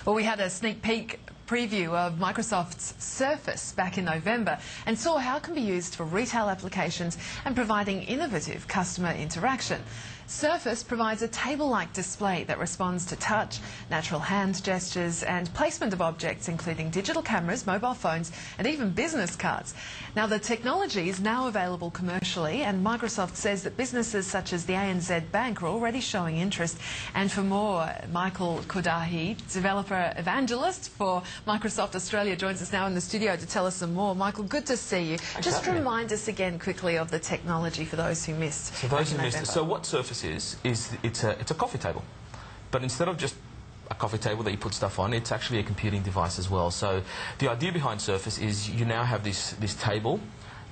Well, we had a sneak peek preview of Microsoft's Surface back in November and saw how it can be used for retail applications and providing innovative customer interaction. Surface provides a table-like display that responds to touch, natural hand gestures and placement of objects including digital cameras, mobile phones and even business cards. Now the technology is now available commercially and Microsoft says that businesses such as the ANZ Bank are already showing interest. And for more, Michael Kordahi, developer evangelist for Microsoft Australia, joins us now in the studio to tell us some more. Michael, good to see you. Just remind us again quickly of the technology for those who missed. So what Surface is it's a coffee table, but instead of just a coffee table that you put stuff on, it's actually a computing device as well. So the idea behind Surface is you now have this table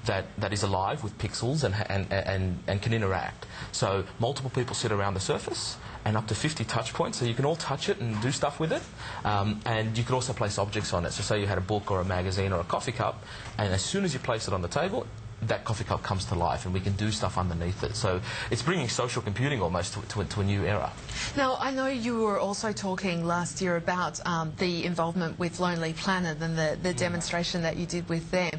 that is alive with pixels and can interact. So multiple people sit around the Surface and up to 50 touch points, so you can all touch it and do stuff with it. And you can also place objects on it. So say you had a book or a magazine or a coffee cup, and as soon as you place it on the table, that coffee cup comes to life and we can do stuff underneath it. So it's bringing social computing almost to a new era. Now, I know you were also talking last year about the involvement with Lonely Planet and the demonstration that you did with them.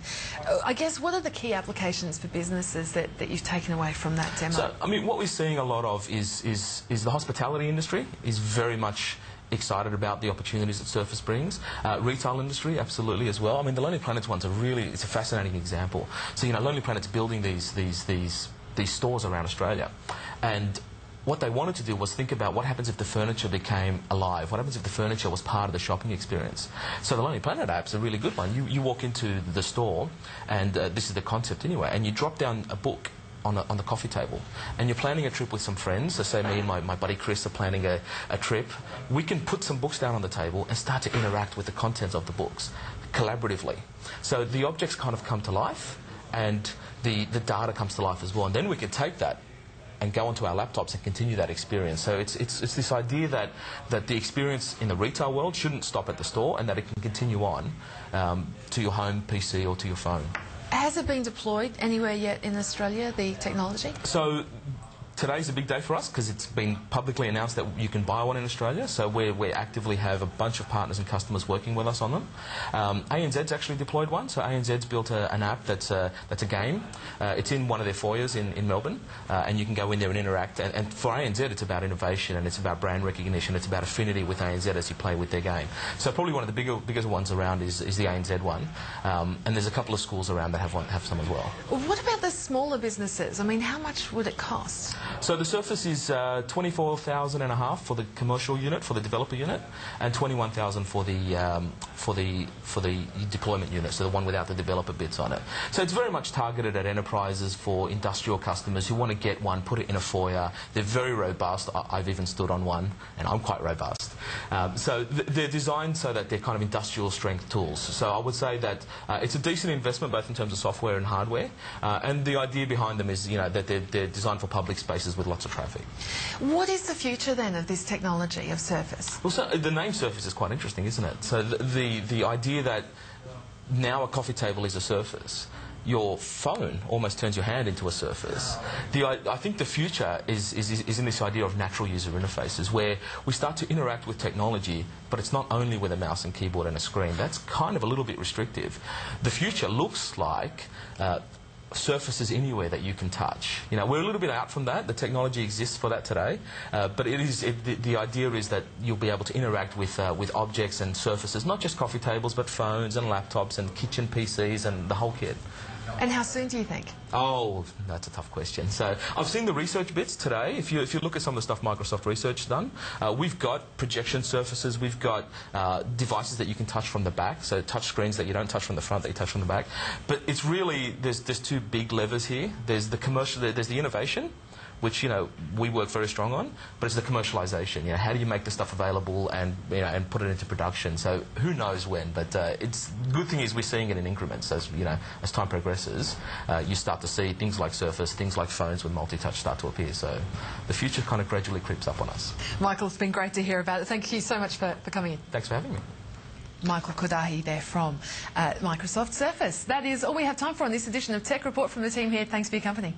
I guess, what are the key applications for businesses that you've taken away from that demo? So, I mean, what we're seeing a lot of is the hospitality industry is very much excited about the opportunities that Surface brings. Retail industry, absolutely as well. I mean, the Lonely Planets one's it's a fascinating example. So, you know, Lonely Planet's building these stores around Australia, and what they wanted to do was think about what happens if the furniture became alive. What happens if the furniture was part of the shopping experience? So the Lonely Planet app's a really good one. You walk into the store, and this is the concept anyway, and you drop down a book on the coffee table, and you're planning a trip with some friends. So say me and my buddy Chris are planning a trip. We can put some books down on the table and start to interact with the contents of the books collaboratively. So the objects kind of come to life, and the data comes to life as well. And then we can take that and go onto our laptops and continue that experience. So it's this idea that the experience in the retail world shouldn't stop at the store, and that it can continue on to your home PC or to your phone. Has it been deployed anywhere yet in Australia, the technology? So today's a big day for us because it's been publicly announced that you can buy one in Australia. So we actively have a bunch of partners and customers working with us on them. ANZ's actually deployed one. So ANZ's built an app that's a game. It's in one of their foyers in Melbourne, and you can go in there and interact. And for ANZ, it's about innovation and it's about brand recognition. It's about affinity with ANZ as you play with their game. So probably one of the bigger ones around is the ANZ one. And there's a couple of schools around that have some as well. What about the smaller businesses? I mean, how much would it cost? So the Surface is $24,500 for the commercial unit, for the developer unit, and $21,000 for the deployment unit, so the one without the developer bits on it. So it's very much targeted at enterprises, for industrial customers who want to get one, put it in a foyer. They're very robust. I've even stood on one, and I'm quite robust. So they're designed so that they're kind of industrial strength tools. So I would say that it's a decent investment both in terms of software and hardware. And the idea behind them is, you know, that they're designed for public spaces with lots of traffic. What is the future then of this technology of Surface? Well, so the name Surface is quite interesting, isn't it? So the idea that now a coffee table is a surface. Your phone almost turns your hand into a surface. I think the future is in this idea of natural user interfaces, where we start to interact with technology, but it's not only with a mouse and keyboard and a screen. That's kind of a little bit restrictive. The future looks like surfaces anywhere that you can touch. You know, we're a little bit out from that. The technology exists for that today, but the idea is that you'll be able to interact with objects and surfaces, not just coffee tables, but phones and laptops and kitchen PCs and the whole kit. And how soon do you think? Oh, that's a tough question. So I've seen the research bits today. If you look at some of the stuff Microsoft Research has done, we've got projection surfaces, we've got devices that you can touch from the back, so touch screens that you don't touch from the front, that you touch from the back. But it's really, there's two big levers here. There's the commercial, there's the innovation, which, you know, we work very strong on, but it's the commercialization. You know, how do you make the stuff available and, you know, and put it into production? So who knows when, but it's the good thing is we're seeing it in increments. As you know, as time progresses, you start to see things like Surface, things like phones with multi-touch start to appear. So the future kind of gradually creeps up on us. Michael, it's been great to hear about it. Thank you so much for coming in. Thanks for having me. Michael Kordahi there from Microsoft Surface. That is all we have time for on this edition of Tech Report from the team here. Thanks for your company.